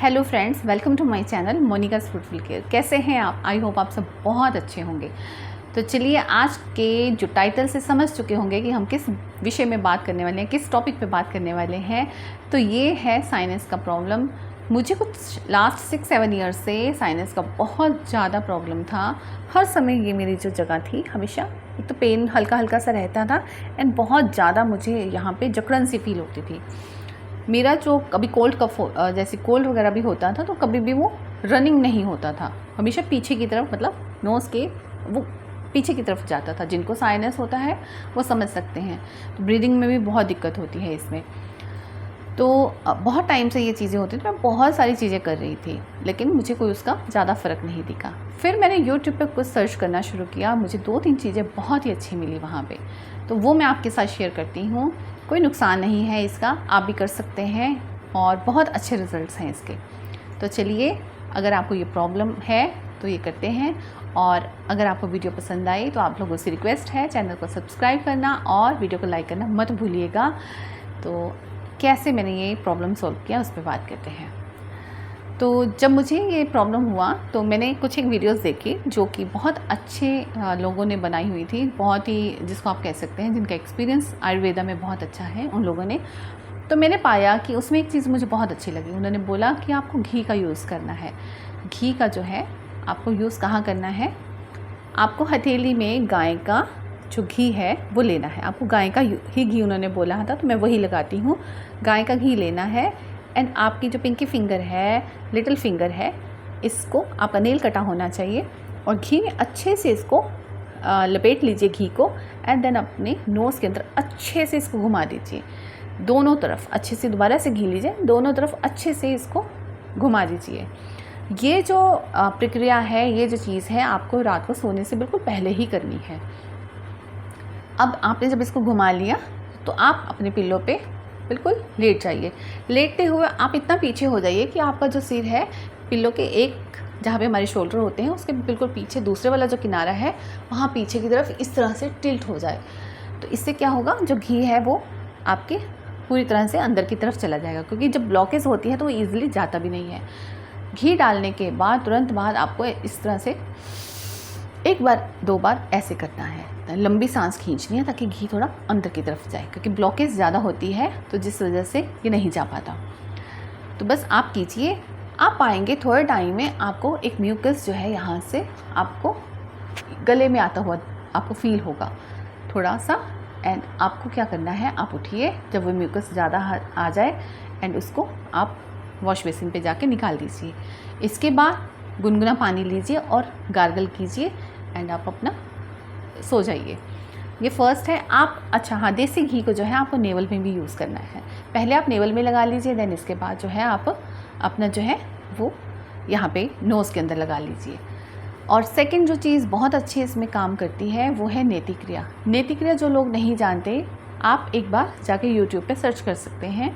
Hello friends, welcome to my channel Monika's fruitful care. कैसे हैं आप? आई होप आप सब बहुत अच्छे होंगे। तो चलिए, आज के जो टाइटल से समझ चुके होंगे कि हम किस विषय में बात करने वाले हैं, किस टॉपिक पे बात करने वाले हैं। तो ये है साइनस का प्रॉब्लम। मुझे कुछ लास्ट 6-7 ईयर्स से साइनस का बहुत ज़्यादा प्रॉब्लम था। हर समय ये मेरी जो जगह थी, हमेशा एक तो पेन हल्का हल्का सा रहता था एंड बहुत ज़्यादा मुझे यहाँ पे जकड़न सी फील होती थी। मेरा जो कभी कोल्ड कफ जैसे कोल्ड वगैरह भी होता था तो कभी भी वो रनिंग नहीं होता था, हमेशा पीछे की तरफ, मतलब नोज़ के वो पीछे की तरफ जाता था। जिनको साइनस होता है वो समझ सकते हैं। तो ब्रीदिंग में भी बहुत दिक्कत होती है इसमें। तो बहुत टाइम से ये चीज़ें होती थी। मैं बहुत सारी चीज़ें कर रही थी लेकिन मुझे कोई उसका ज़्यादा फ़र्क नहीं दिखा। फिर मैंने यूट्यूब पे कुछ सर्च करना शुरू किया। मुझे 2-3 चीज़ें बहुत ही अच्छी मिली वहाँ पे, तो वो मैं आपके साथ शेयर करती हूँ। कोई नुकसान नहीं है इसका, आप भी कर सकते हैं और बहुत अच्छे रिज़ल्ट्स हैं इसके। तो चलिए, अगर आपको ये प्रॉब्लम है तो ये करते हैं। और अगर आपको वीडियो पसंद आई तो आप लोगों से रिक्वेस्ट है चैनल को सब्सक्राइब करना और वीडियो को लाइक करना मत भूलिएगा। तो कैसे मैंने ये प्रॉब्लम सॉल्व किया उस पर बात करते हैं। तो जब मुझे ये प्रॉब्लम हुआ तो मैंने कुछ एक वीडियोस देखी जो कि बहुत अच्छे लोगों ने बनाई हुई थी, बहुत ही जिसको आप कह सकते हैं जिनका एक्सपीरियंस आयुर्वेदा में बहुत अच्छा है उन लोगों ने। तो मैंने पाया कि उसमें एक चीज़ मुझे बहुत अच्छी लगी। उन्होंने बोला कि आपको घी का यूज़ करना है। घी का जो है आपको यूज़ कहाँ करना है, आपको हथेली में गाय का जो घी है वो लेना है। आपको गाय का ही घी उन्होंने बोला था तो मैं वही लगाती हूँ। गाय का घी लेना है एंड आपकी जो पिंकी फिंगर है, लिटिल फिंगर है, इसको आपका नेल कटा होना चाहिए और घी में अच्छे से इसको लपेट लीजिए घी को एंड देन अपने नोज़ के अंदर अच्छे से इसको घुमा दीजिए। दोनों तरफ अच्छे से दोबारा से घी लीजिए, दोनों तरफ अच्छे से इसको घुमा दीजिए। ये जो प्रक्रिया है, ये जो चीज़ है, आपको रात को सोने से बिल्कुल पहले ही करनी है। अब आपने जब इसको घुमा लिया तो आप अपने पिल्लो पे बिल्कुल लेट जाइए। लेटते हुए आप इतना पीछे हो जाइए कि आपका जो सिर है पिल्लो के एक, जहाँ पे हमारे शोल्डर होते हैं उसके बिल्कुल पीछे दूसरे वाला जो किनारा है वहाँ पीछे की तरफ इस तरह से टिल्ट हो जाए। तो इससे क्या होगा, जो घी है वो आपके पूरी तरह से अंदर की तरफ चला जाएगा, क्योंकि जब ब्लॉकेज होती है तो वो ईजिली जाता भी नहीं है। घी डालने के बाद तुरंत बाद आपको इस तरह से 1 बार 2 बार ऐसे करना है, लंबी सांस खींचनी है ताकि घी थोड़ा अंदर की तरफ जाए, क्योंकि ब्लॉकेज ज़्यादा होती है तो जिस वजह से ये नहीं जा पाता। तो बस आप कीजिए, आप पाएंगे थोड़े टाइम में आपको एक म्यूकस जो है यहाँ से आपको गले में आता हुआ आपको फील होगा थोड़ा सा। एंड आपको क्या करना है, आप उठिए जब वो म्यूकस ज़्यादा आ जाए एंड उसको आप वॉश बेसिन पे जाके निकाल दीजिए। इसके बाद गुनगुना पानी लीजिए और गार्गल कीजिए एंड आप अपना सो जाइए। ये फर्स्ट है। आप अच्छा हाँ, देसी घी को जो है आपको नेवल में भी यूज़ करना है। पहले आप नेवल में लगा लीजिए, देन इसके बाद जो है आप अपना जो है वो यहाँ पे नोज़ के अंदर लगा लीजिए। और सेकंड जो चीज़ बहुत अच्छी इसमें काम करती है वो है नेति क्रिया। नेति क्रिया जो लोग नहीं जानते, आप एक बार जाके यूट्यूब पे सर्च कर सकते हैं।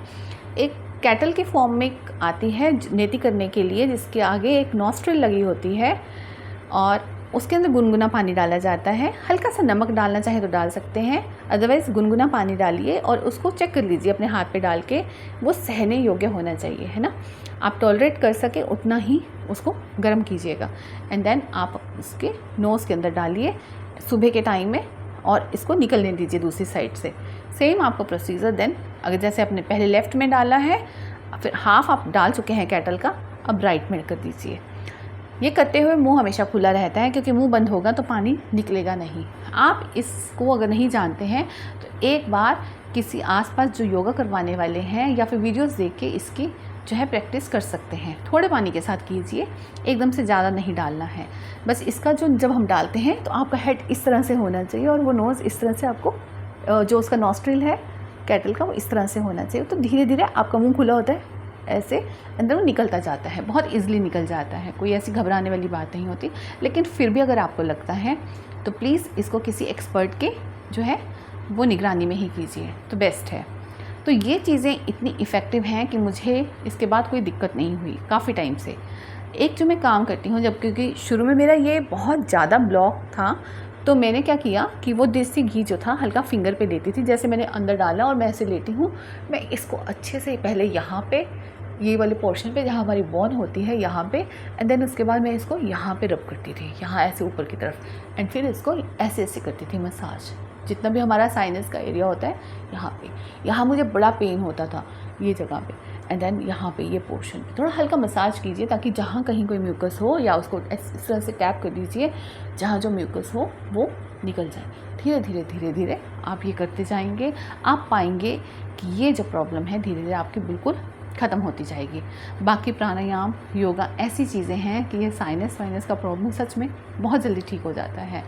एक कैटल के फॉर्म में आती है नेति करने के लिए, जिसके आगे एक नॉस्ट्रिल लगी होती है और उसके अंदर गुनगुना पानी डाला जाता है। हल्का सा नमक डालना चाहे तो डाल सकते हैं, अदरवाइज़ गुनगुना पानी डालिए और उसको चेक कर लीजिए अपने हाथ पे डाल के, वो सहने योग्य होना चाहिए, है ना। आप टॉलरेट कर सके उतना ही उसको गर्म कीजिएगा एंड देन आप उसके नोज़ के अंदर डालिए सुबह के टाइम में और इसको निकलने दीजिए दूसरी साइड से। सेम आपको प्रोसीजर देन, अगर जैसे आपने पहले लेफ़्ट में डाला है, फिर हाफ़ आप डाल चुके हैं कैटल का, अब राइट में कर दीजिए। ये करते हुए मुंह हमेशा खुला रहता है, क्योंकि मुंह बंद होगा तो पानी निकलेगा नहीं। आप इसको अगर नहीं जानते हैं तो एक बार किसी आसपास जो योगा करवाने वाले हैं या फिर वीडियोस देख के इसकी जो है प्रैक्टिस कर सकते हैं। थोड़े पानी के साथ कीजिए, एकदम से ज़्यादा नहीं डालना है। बस इसका जो जब हम डालते हैं तो आपका हेड इस तरह से होना चाहिए और वो नोज़ इस तरह से, आपको जो उसका नॉस्ट्रिल है कैटल का वो इस तरह से होना चाहिए। तो धीरे धीरे आपका मुँह खुला होता है, ऐसे अंदर वो निकलता जाता है, बहुत ईजिली निकल जाता है, कोई ऐसी घबराने वाली बात नहीं होती। लेकिन फिर भी अगर आपको लगता है तो प्लीज़ इसको किसी एक्सपर्ट के जो है वो निगरानी में ही कीजिए तो बेस्ट है। तो ये चीज़ें इतनी इफ़ेक्टिव हैं कि मुझे इसके बाद कोई दिक्कत नहीं हुई काफ़ी टाइम से। एक जो मैं काम करती हूँ, जब क्योंकि शुरू में मेरा ये बहुत ज़्यादा ब्लॉक था, तो मैंने क्या किया कि वो देसी घी जो था हल्का फिंगर पे लेती थी। जैसे मैंने अंदर डाला और मैं ऐसे लेती हूँ, मैं इसको अच्छे से पहले यहाँ पे ये वाले पोर्शन पे जहाँ हमारी बोन होती है यहाँ पे, एंड देन उसके बाद मैं इसको यहाँ पे रब करती थी, यहाँ ऐसे ऊपर की तरफ, एंड फिर इसको ऐसे ऐसे करती थी मसाज, जितना भी हमारा साइनस का एरिया होता है यहाँ पे। यहाँ मुझे बड़ा पेन होता था ये जगह पे, एंड देन यहाँ पे ये पोर्शन थोड़ा हल्का मसाज कीजिए ताकि जहाँ कहीं कोई म्यूकस हो या उसको इस तरह से टैप कर दीजिए, जहाँ जो म्यूकस हो वो निकल जाए। धीरे धीरे धीरे धीरे आप ये करते जाएंगे, आप पाएंगे कि ये जो प्रॉब्लम है धीरे धीरे आपकी बिल्कुल ख़त्म होती जाएगी। बाकी प्राणायाम, योगा ऐसी चीज़ें हैं कि ये साइनस वाइनस का प्रॉब्लम सच में बहुत जल्दी ठीक हो जाता है।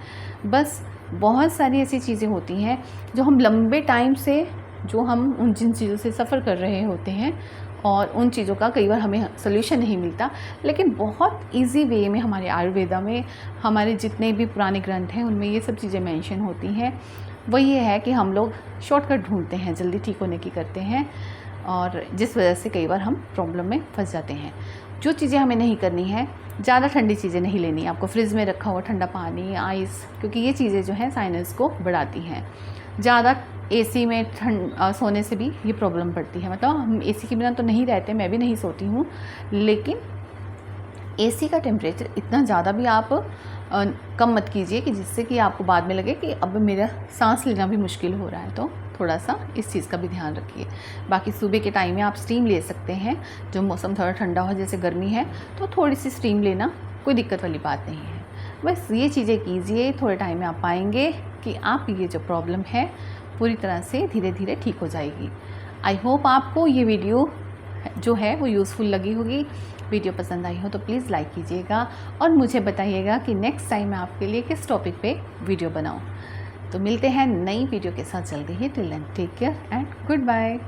बस बहुत सारी ऐसी चीज़ें होती हैं जो हम लंबे टाइम से, जो हम उन जिन चीज़ों से सफ़र कर रहे होते हैं और उन चीज़ों का कई बार हमें सोल्यूशन नहीं मिलता, लेकिन बहुत इजी वे में हमारे आयुर्वेदा में, हमारे जितने भी पुराने ग्रंथ हैं उनमें ये सब चीज़ें मेंशन होती हैं। वो ये है कि हम लोग शॉर्टकट ढूंढते हैं, जल्दी ठीक होने की करते हैं, और जिस वजह से कई बार हम प्रॉब्लम में फंस जाते हैं। जो चीज़ें हमें नहीं करनी है, ज़्यादा ठंडी चीज़ें नहीं लेनी, आपको फ्रिज में रखा हुआ ठंडा पानी, आइस, क्योंकि ये चीज़ें जो हैं साइनस को बढ़ाती हैं। ज़्यादा एसी में सोने से भी ये प्रॉब्लम पड़ती है। मतलब हम एसी के बिना तो नहीं रहते, मैं भी नहीं सोती हूँ, लेकिन एसी का टेम्परेचर इतना ज़्यादा भी आप कम मत कीजिए कि जिससे कि आपको बाद में लगे कि अब मेरा सांस लेना भी मुश्किल हो रहा है। तो थोड़ा सा इस चीज़ का भी ध्यान रखिए। बाकी सुबह के टाइम में आप स्टीम ले सकते हैं, जो मौसम थोड़ा ठंडा हो, जैसे गर्मी है तो थोड़ी सी स्टीम लेना कोई दिक्कत वाली बात नहीं है। बस ये चीज़ें कीजिए, थोड़े टाइम में आप पाएंगे कि आप ये जो प्रॉब्लम है पूरी तरह से धीरे धीरे ठीक हो जाएगी। आई होप आपको ये वीडियो जो है वो यूज़फुल लगी होगी। वीडियो पसंद आई हो तो प्लीज़ लाइक कीजिएगा और मुझे बताइएगा कि नेक्स्ट टाइम मैं आपके लिए किस टॉपिक पे वीडियो बनाऊं। तो मिलते हैं नई वीडियो के साथ जल्दी ही। Till then take care and good bye.